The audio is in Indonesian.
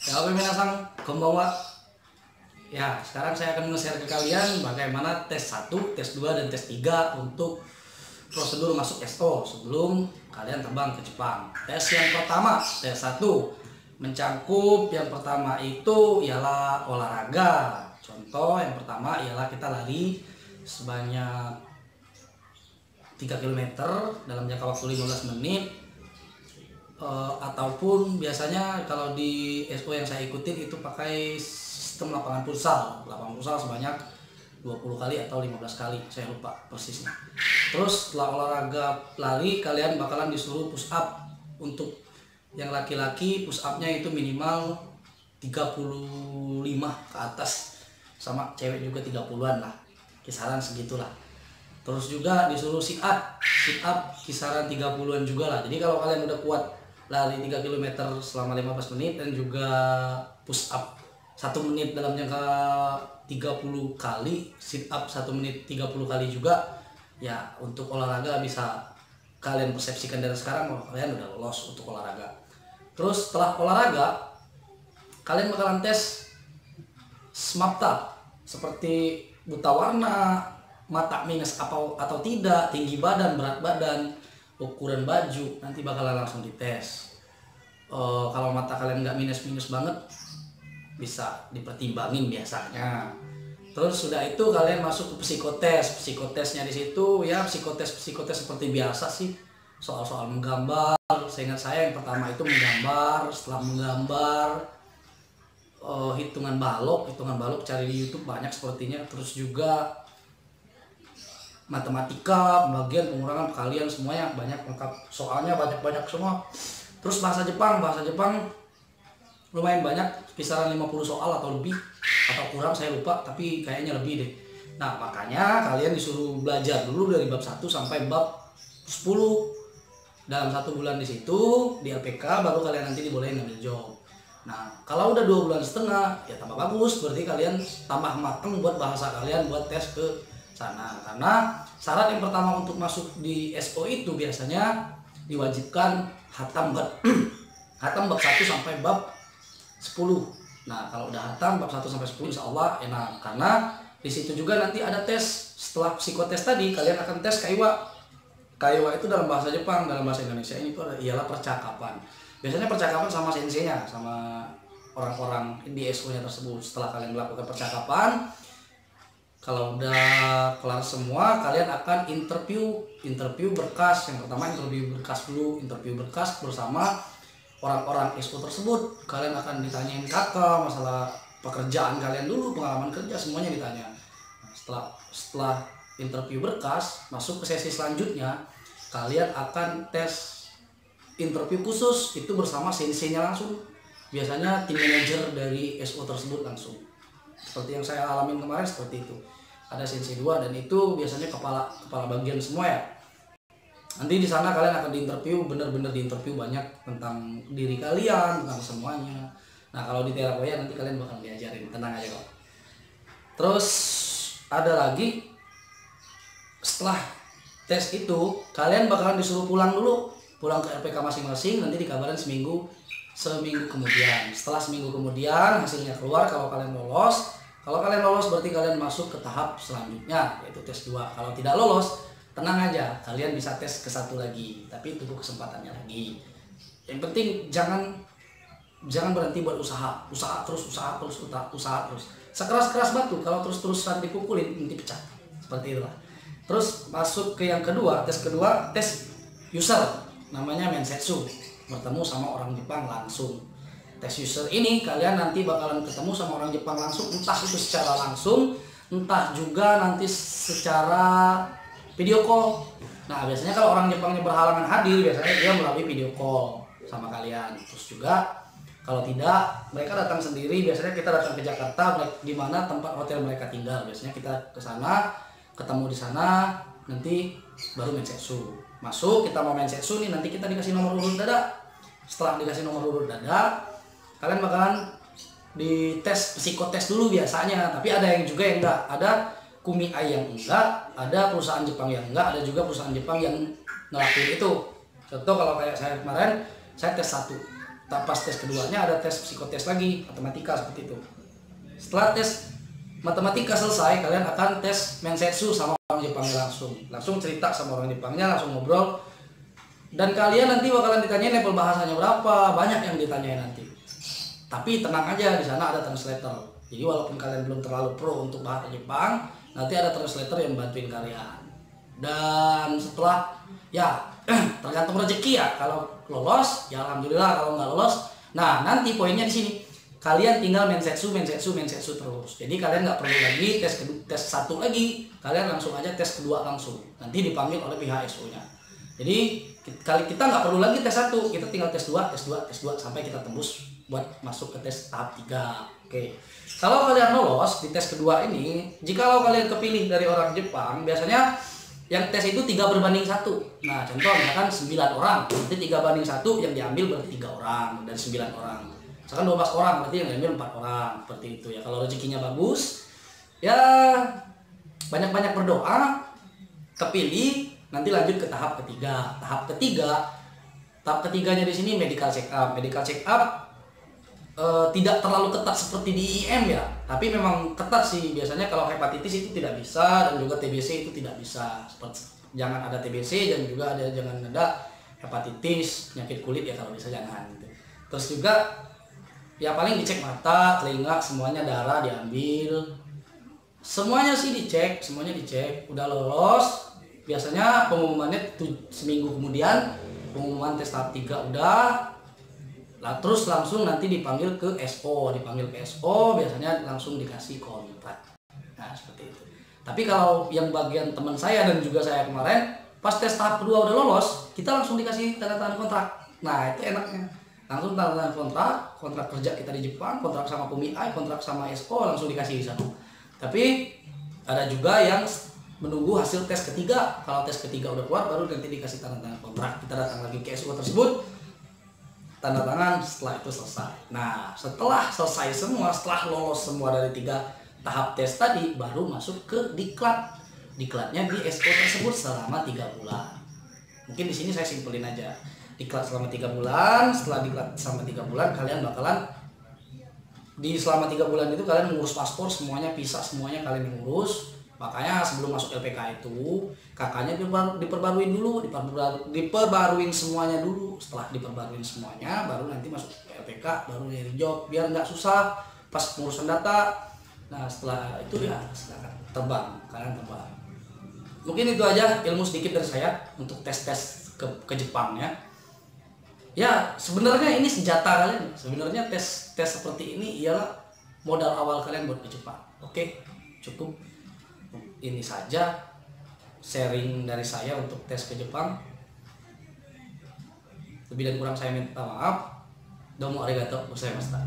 Ya, oke minasang, konbanwa. Ya, sekarang saya akan nge-share ke kalian bagaimana tes 1, tes 2, dan tes 3 untuk prosedur masuk SO sebelum kalian terbang ke Jepang. Tes yang pertama, tes 1, mencangkup yang pertama itu ialah olahraga. Contoh yang pertama ialah kita lari sebanyak 3 kilometer dalam jangka waktu 15 menit. Ataupun biasanya kalau di SO yang saya ikutin itu pakai sistem lapangan futsal sebanyak 20 kali atau 15 kali, saya lupa persisnya. Terus setelah olahraga lari, kalian bakalan disuruh push up. Untuk yang laki-laki push upnya itu minimal 35 ke atas, sama cewek juga 30-an lah, kisaran segitulah. Terus juga disuruh sit up kisaran 30-an juga lah. Jadi kalau kalian udah kuat lari 3 km selama 15 menit dan juga push up 1 menit dalam jangka 30 kali, sit up 1 menit 30 kali juga, ya untuk olahraga bisa kalian persepsikan dari sekarang bahwa kalian udah lolos untuk olahraga. Terus setelah olahraga, kalian bakalan tes SMAPTA seperti buta warna, mata minus atau tidak, tinggi badan, berat badan, ukuran baju, nanti bakalan langsung dites. Kalau mata kalian nggak minus banget, bisa dipertimbangin biasanya. Terus sudah itu kalian masuk ke psikotesnya di situ ya, psikotes seperti biasa sih, soal-soal menggambar. Seingat saya yang pertama itu menggambar. Setelah menggambar, hitungan balok cari di YouTube banyak sepertinya. Terus juga matematika, pembagian, pengurangan, perkalian, semuanya banyak lengkap, soalnya banyak semua. Terus bahasa Jepang lumayan banyak, kisaran 50 soal atau lebih atau kurang, saya lupa, tapi kayaknya lebih deh. Nah makanya kalian disuruh belajar dulu dari bab 1 sampai bab 10 dalam 1 bulan. Di situ di LPK baru kalian nanti dibolehin ngambil job. Nah kalau udah 2 bulan setengah ya tambah bagus, berarti kalian tambah mateng buat bahasa kalian buat tes ke sana. Karena syarat yang pertama untuk masuk di SO itu biasanya diwajibkan hatam bab 1 sampai bab 10. Nah kalau udah hatam bab 1 sampai 10 insya Allah enak, karena di situ juga nanti ada tes. Setelah psikotes tadi kalian akan tes kaiwa itu dalam bahasa Jepang. Dalam bahasa Indonesia ini ialah percakapan. Biasanya percakapan sama senseinya, sama orang-orang di SO nya tersebut. Setelah kalian melakukan percakapan, kalau udah kelar semua, kalian akan interview berkas. Yang pertama interview berkas dulu, interview berkas bersama orang-orang SO tersebut. Kalian akan ditanyain kakak masalah pekerjaan kalian dulu, pengalaman kerja, semuanya ditanya. Nah, setelah interview berkas, masuk ke sesi selanjutnya, kalian akan tes interview khusus, itu bersama senseinya langsung. Biasanya tim manajer dari SO tersebut langsung. Seperti yang saya alamin kemarin seperti itu. Ada sensei 2 dan itu biasanya kepala bagian semua ya. Nanti di sana kalian akan diinterview, bener-bener diinterview banyak tentang diri kalian, tentang semuanya. Nah kalau di Terakoya nanti kalian bakal diajarin, tenang aja kok. Terus ada lagi, setelah tes itu kalian bakalan disuruh pulang ke RPK masing-masing. Nanti dikabarin seminggu kemudian. Setelah seminggu kemudian hasilnya keluar, kalau kalian lolos berarti kalian masuk ke tahap selanjutnya, yaitu tes 2. Kalau tidak lolos, tenang aja, kalian bisa tes ke 1 lagi, tapi tunggu kesempatannya lagi. Yang penting jangan berhenti buat usaha terus. Sekeras batu, kalau terus-terusan dipukulin nanti pecah, seperti itulah. Terus masuk ke yang kedua, tes user, namanya mensetsu, bertemu sama orang Jepang langsung. Tes user ini kalian nanti bakalan ketemu sama orang Jepang langsung, entah itu secara langsung, entah juga nanti secara video call. Nah biasanya kalau orang Jepangnya berhalangan hadir, biasanya dia melalui video call sama kalian. Terus juga kalau tidak, mereka datang sendiri. Biasanya kita datang ke Jakarta, di mana tempat hotel mereka tinggal. Biasanya kita ke sana, ketemu di sana, nanti baru mensetsu. Masuk, kita mau mensetsu nih, nanti kita dikasih nomor urut dada. Setelah dikasih nomor urut dada, kalian bakalan dites psikotes dulu biasanya. Tapi ada yang juga yang enggak, ada kumiai yang enggak, ada perusahaan Jepang yang enggak, ada juga perusahaan Jepang yang ngelakuin itu. Contoh kalau kayak saya kemarin, saya tes 1. pas tes keduanya ada tes psikotes lagi, matematika seperti itu. Setelah tes matematika selesai, kalian akan tes mensetsu sama orang Jepangnya langsung cerita sama orang Jepangnya, langsung ngobrol, dan kalian nanti bakalan ditanyain level bahasanya berapa, banyak yang ditanyain nanti. Tapi tenang aja, di sana ada translator. Jadi walaupun kalian belum terlalu pro untuk bahasa Jepang, nanti ada translator yang bantuin kalian. Dan setelah ya tergantung rezeki ya, kalau lolos ya alhamdulillah, kalau nggak lolos, nah nanti poinnya di sini, kalian tinggal mensetsu terus. Jadi kalian nggak perlu lagi tes satu lagi, kalian langsung aja tes kedua langsung, nanti dipanggil oleh pihak SO-nya. Jadi kita nggak perlu lagi tes satu, kita tinggal tes dua sampai kita tembus buat masuk ke tes tahap 3. Oke. Kalau kalian lolos di tes kedua ini, jikalau kalian kepilih dari orang Jepang, biasanya yang tes itu 3:1. Nah, contoh misalkan 9 orang, nanti 3:1 yang diambil berarti 3 orang dari 9 orang. Misalkan 12 orang, berarti yang diambil 4 orang, seperti itu ya. Kalau rezekinya bagus, ya banyak-banyak berdoa, kepilih, nanti lanjut ke tahap ketiga. Tahap ketiganya di sini medical check up. Medical check up tidak terlalu ketat seperti di IM ya, tapi memang ketat sih. Biasanya kalau hepatitis itu tidak bisa, dan juga TBC itu tidak bisa. Jangan ada TBC, dan juga jangan ada hepatitis, penyakit kulit ya, kalau bisa jangan gitu. Terus juga ya paling dicek mata, telinga, semuanya, darah diambil, semuanya sih dicek, udah lolos. Biasanya pengumumannya seminggu kemudian, pengumuman tes tahap 3 udah. Nah, terus langsung nanti dipanggil ke SO, biasanya langsung dikasih kontrak. Nah, seperti itu. Tapi kalau yang bagian teman saya dan juga saya kemarin, pas tes tahap kedua udah lolos, kita langsung dikasih tanda tangan kontrak. Nah, itu enaknya. Langsung tanda tangan kontrak kerja kita di Jepang, kontrak sama Kumiai, kontrak sama SO, langsung dikasih di sana. Tapi ada juga yang menunggu hasil tes ketiga. Kalau tes ketiga udah keluar, baru nanti dikasih tanda tangan kontrak. Kita datang lagi ke SO tersebut, tanda tangan, setelah itu selesai. Nah, setelah selesai semua, setelah lolos semua dari 3 tahap tes tadi, baru masuk ke diklat. Diklatnya di SO tersebut selama 3 bulan. Mungkin di sini saya simpelin aja. Diklat selama 3 bulan, setelah diklat selama 3 bulan, kalian bakalan selama 3 bulan itu kalian mengurus paspor semuanya, visa semuanya kalian mengurus. Makanya sebelum masuk LPK itu, kakaknya diperbaruin dulu, diperbaruin semuanya dulu. Setelah diperbaruin semuanya, baru nanti masuk LPK, baru nyari job, biar nggak susah pas pengurusan data. Nah, setelah itu ya silakan kalian terbang. Mungkin itu aja ilmu sedikit dari saya untuk tes-tes ke Jepang ya. Ya, sebenarnya ini senjata kalian. Sebenarnya tes seperti ini ialah modal awal kalian buat ke Jepang. Oke, cukup. Ini saja sharing dari saya untuk tes ke Jepang. Lebih dan kurang saya minta maaf. Domo arigato gozaimashita.